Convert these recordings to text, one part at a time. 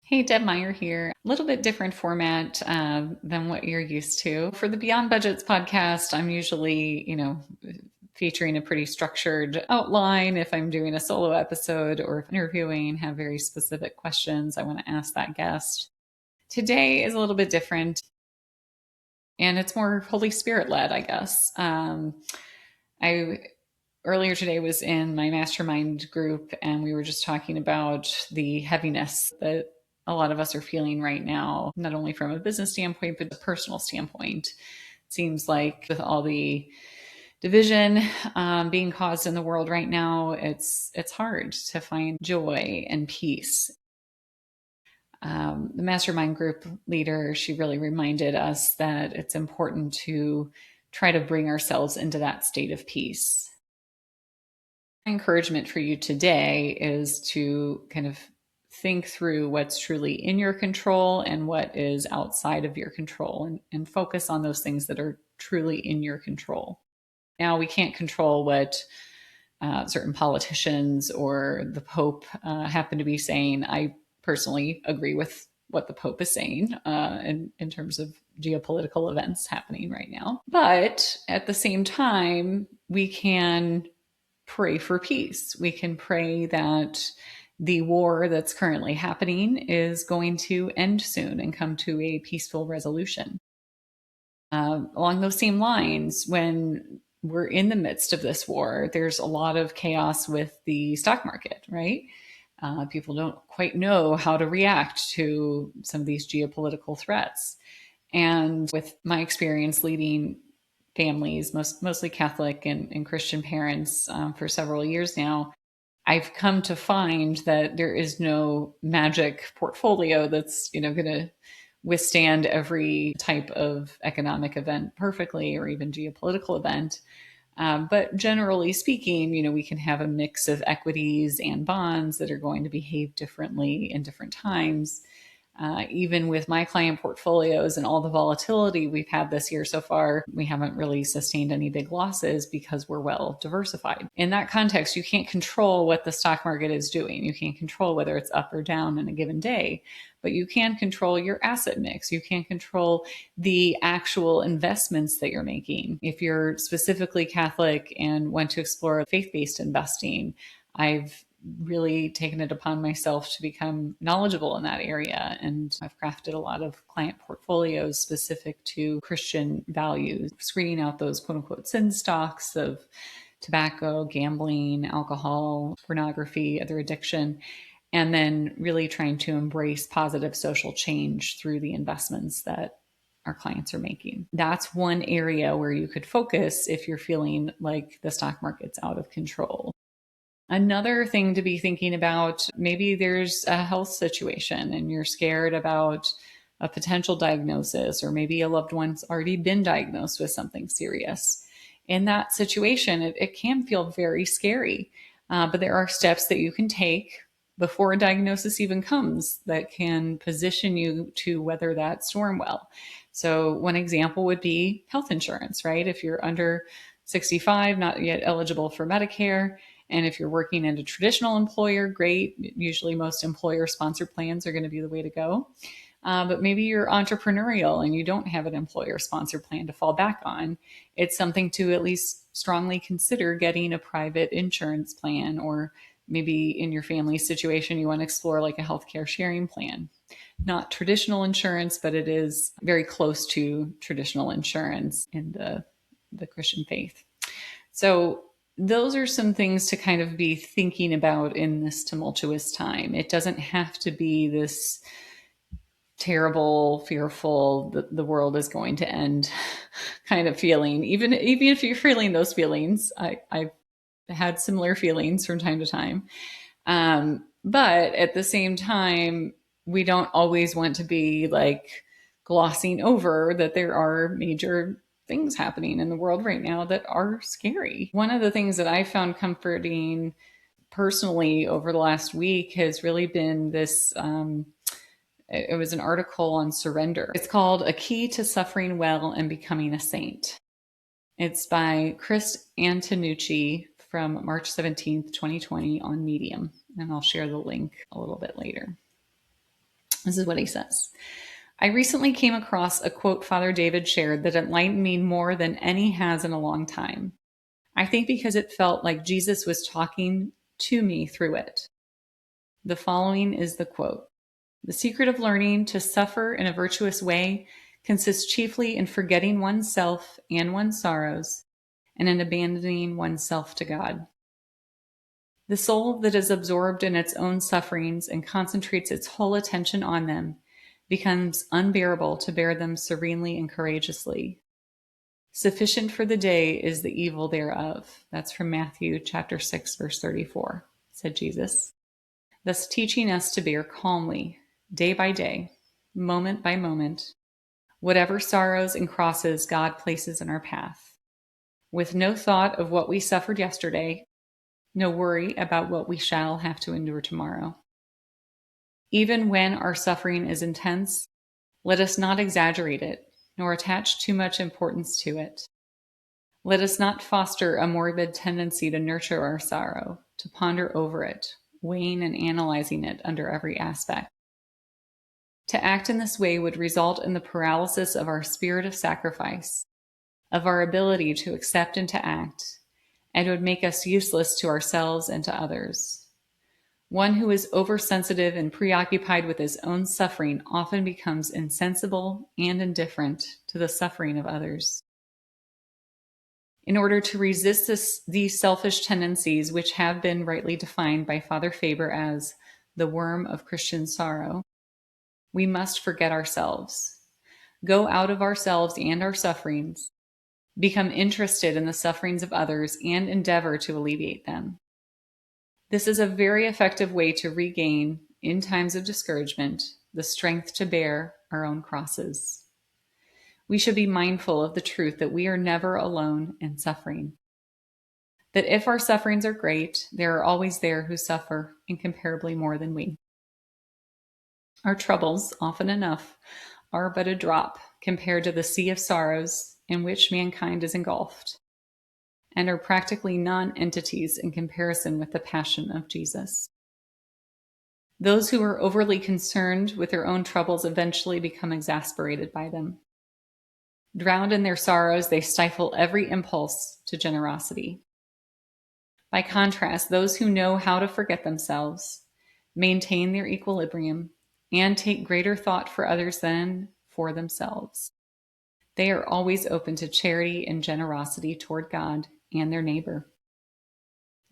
Hey, Deb Meyer here. A little bit different format than what you're used to. For the Beyond Budgets podcast, I'm usually, featuring a pretty structured outline. If I'm doing a solo episode or if interviewing, have very specific questions I want to ask that guest. Today is a little bit different and it's more Holy Spirit led, I guess. I earlier today was in my mastermind group and we were just talking about the heaviness that a lot of us are feeling right now, not only from a business standpoint, but a personal standpoint. It seems like with all the division being caused in the world right now, it's hard to find joy and peace. The mastermind group leader, she really reminded us that it's important to try to bring ourselves into that state of peace. Encouragement for you today is to kind of think through what's truly in your control and what is outside of your control and focus on those things that are truly in your control. Now, we can't control what certain politicians or the Pope happen to be saying. I personally agree with what the Pope is saying in terms of geopolitical events happening right now. But at the same time, we can pray for peace. We can pray that the war that's currently happening is going to end soon and come to a peaceful resolution. Along those same lines, when we're in the midst of this war, there's a lot of chaos with the stock market, right? People don't quite know how to react to some of these geopolitical threats. And with my experience leading families, mostly Catholic and Christian parents for several years now, I've come to find that there is no magic portfolio that's going to withstand every type of economic event perfectly, or even geopolitical event. But generally speaking, we can have a mix of equities and bonds that are going to behave differently in different times. Even with my client portfolios and all the volatility we've had this year so far, we haven't really sustained any big losses because we're well diversified. In that context, you can't control what the stock market is doing. You can't control whether it's up or down in a given day, but you can control your asset mix. You can control the actual investments that you're making. If you're specifically Catholic and want to explore faith-based investing, I've really taken it upon myself to become knowledgeable in that area. And I've crafted a lot of client portfolios specific to Christian values, screening out those quote unquote sin stocks of tobacco, gambling, alcohol, pornography, other addiction, and then really trying to embrace positive social change through the investments that our clients are making. That's one area where you could focus if you're feeling like the stock market's out of control. Another thing to be thinking about, maybe there's a health situation and you're scared about a potential diagnosis, or maybe a loved one's already been diagnosed with something serious. In that situation, it can feel very scary, but there are steps that you can take before a diagnosis even comes that can position you to weather that storm well. So, one example would be health insurance, right? If you're under 65, not yet eligible for Medicare, and if you're working at a traditional employer, great. Usually most employer sponsored plans are going to be the way to go. But maybe you're entrepreneurial and you don't have an employer sponsored plan to fall back on. It's something to at least strongly consider getting a private insurance plan, or maybe in your family situation, you want to explore like a healthcare sharing plan. Not traditional insurance, but it is very close to traditional insurance in the Christian faith. So those are some things to kind of be thinking about in this tumultuous time. It doesn't have to be this terrible, fearful, the world is going to end kind of feeling. Even if you're feeling those feelings, I've had similar feelings from time to time. But at the same time, we don't always want to be like glossing over that there are major things happening in the world right now that are scary. One of the things that I found comforting personally over the last week has really been this. It was an article on surrender. It's called A Key to Suffering Well and Becoming a Saint. It's by Chris Antonucci from March 17th, 2020 on Medium. And I'll share the link a little bit later. This is what he says. I recently came across a quote Father David shared that enlightened me more than any has in a long time. I think because it felt like Jesus was talking to me through it. The following is the quote. The secret of learning to suffer in a virtuous way consists chiefly in forgetting oneself and one's sorrows, and in abandoning oneself to God. The soul that is absorbed in its own sufferings and concentrates its whole attention on them becomes unbearable to bear them serenely and courageously. Sufficient for the day is the evil thereof. That's from Matthew chapter 6, verse 34, said Jesus. Thus teaching us to bear calmly, day by day, moment by moment, whatever sorrows and crosses God places in our path, with no thought of what we suffered yesterday, no worry about what we shall have to endure tomorrow. Even when our suffering is intense, let us not exaggerate it, nor attach too much importance to it. Let us not foster a morbid tendency to nurture our sorrow, to ponder over it, weighing and analyzing it under every aspect. To act in this way would result in the paralysis of our spirit of sacrifice, of our ability to accept and to act, and would make us useless to ourselves and to others. One who is oversensitive and preoccupied with his own suffering often becomes insensible and indifferent to the suffering of others. In order to resist these selfish tendencies, which have been rightly defined by Father Faber as the worm of Christian sorrow, we must forget ourselves, go out of ourselves and our sufferings, become interested in the sufferings of others, and endeavor to alleviate them. This is a very effective way to regain, in times of discouragement, the strength to bear our own crosses. We should be mindful of the truth that we are never alone in suffering. That if our sufferings are great, there are always there who suffer incomparably more than we. Our troubles, often enough, are but a drop compared to the sea of sorrows in which mankind is engulfed, and are practically non-entities in comparison with the passion of Jesus. Those who are overly concerned with their own troubles eventually become exasperated by them. Drowned in their sorrows, they stifle every impulse to generosity. By contrast, those who know how to forget themselves, maintain their equilibrium, and take greater thought for others than for themselves, they are always open to charity and generosity toward God and their neighbor.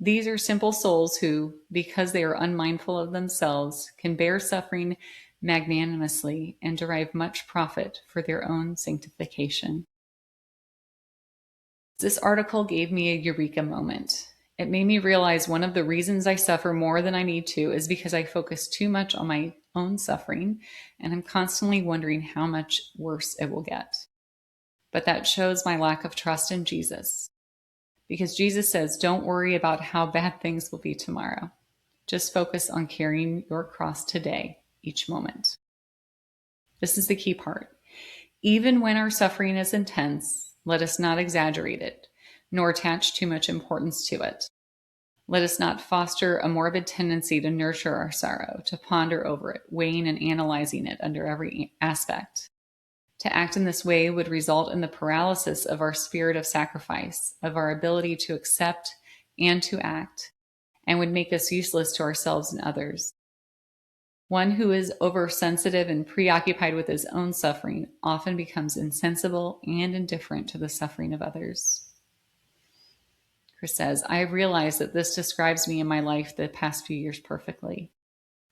These are simple souls who, because they are unmindful of themselves, can bear suffering magnanimously and derive much profit for their own sanctification. This article gave me a eureka moment. It made me realize one of the reasons I suffer more than I need to is because I focus too much on my own suffering, and I'm constantly wondering how much worse it will get. But that shows my lack of trust in Jesus. Because Jesus says, don't worry about how bad things will be tomorrow. Just focus on carrying your cross today, each moment. This is the key part. Even when our suffering is intense, let us not exaggerate it, nor attach too much importance to it. Let us not foster a morbid tendency to nurture our sorrow, to ponder over it, weighing and analyzing it under every aspect. To act in this way would result in the paralysis of our spirit of sacrifice, of our ability to accept and to act, and would make us useless to ourselves and others. One who is oversensitive and preoccupied with his own suffering often becomes insensible and indifferent to the suffering of others. Chris says, I have realized that this describes me in my life the past few years perfectly.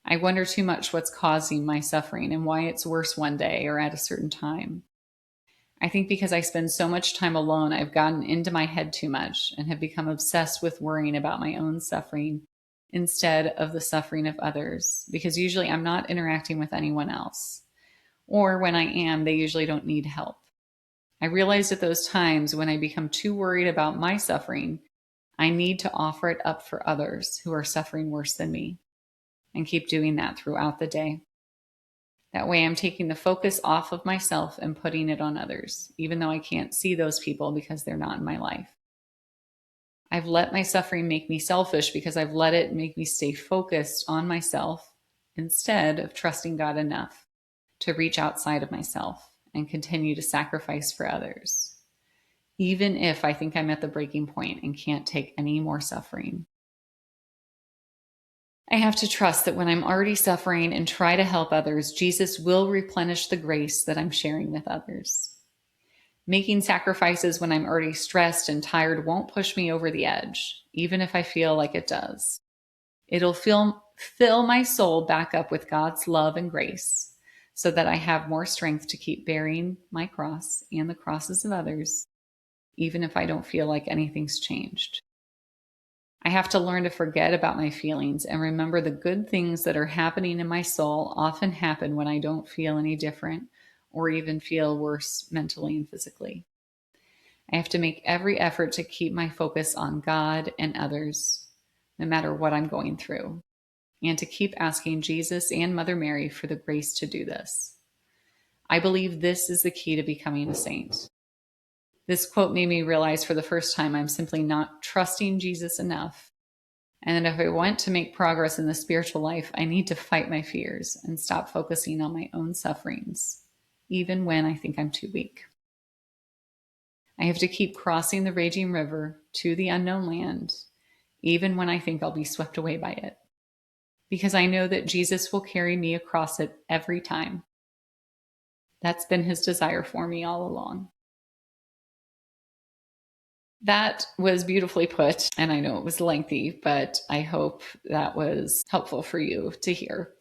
I wonder too much what's causing my suffering and why it's worse one day or at a certain time. I think because I spend so much time alone, I've gotten into my head too much and have become obsessed with worrying about my own suffering instead of the suffering of others, because usually I'm not interacting with anyone else. Or when I am, they usually don't need help. I realized at those times when I become too worried about my suffering, I need to offer it up for others who are suffering worse than me, and keep doing that throughout the day. That way I'm taking the focus off of myself and putting it on others, even though I can't see those people because they're not in my life. I've let my suffering make me selfish because I've let it make me stay focused on myself instead of trusting God enough to reach outside of myself and continue to sacrifice for others, even if I think I'm at the breaking point and can't take any more suffering. I have to trust that when I'm already suffering and try to help others, Jesus will replenish the grace that I'm sharing with others. Making sacrifices when I'm already stressed and tired won't push me over the edge, even if I feel like it does. It'll fill my soul back up with God's love and grace so that I have more strength to keep bearing my cross and the crosses of others, even if I don't feel like anything's changed. I have to learn to forget about my feelings and remember the good things that are happening in my soul often happen when I don't feel any different or even feel worse mentally and physically. I have to make every effort to keep my focus on God and others, no matter what I'm going through, and to keep asking Jesus and Mother Mary for the grace to do this. I believe this is the key to becoming a saint. This quote made me realize for the first time I'm simply not trusting Jesus enough. And if I want to make progress in the spiritual life, I need to fight my fears and stop focusing on my own sufferings, even when I think I'm too weak. I have to keep crossing the raging river to the unknown land, even when I think I'll be swept away by it, because I know that Jesus will carry me across it every time. That's been his desire for me all along. That was beautifully put, and I know it was lengthy, but I hope that was helpful for you to hear.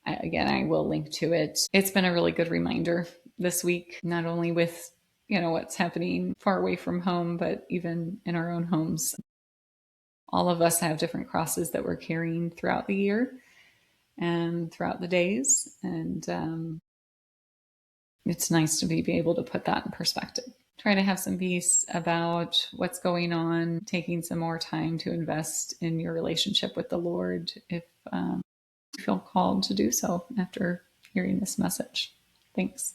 Again, I will link to it. It's been a really good reminder this week, not only with, what's happening far away from home, but even in our own homes. All of us have different crosses that we're carrying throughout the year and throughout the days. And it's nice to be able to put that in perspective. Try to have some peace about what's going on, taking some more time to invest in your relationship with the Lord if you feel called to do so after hearing this message. Thanks.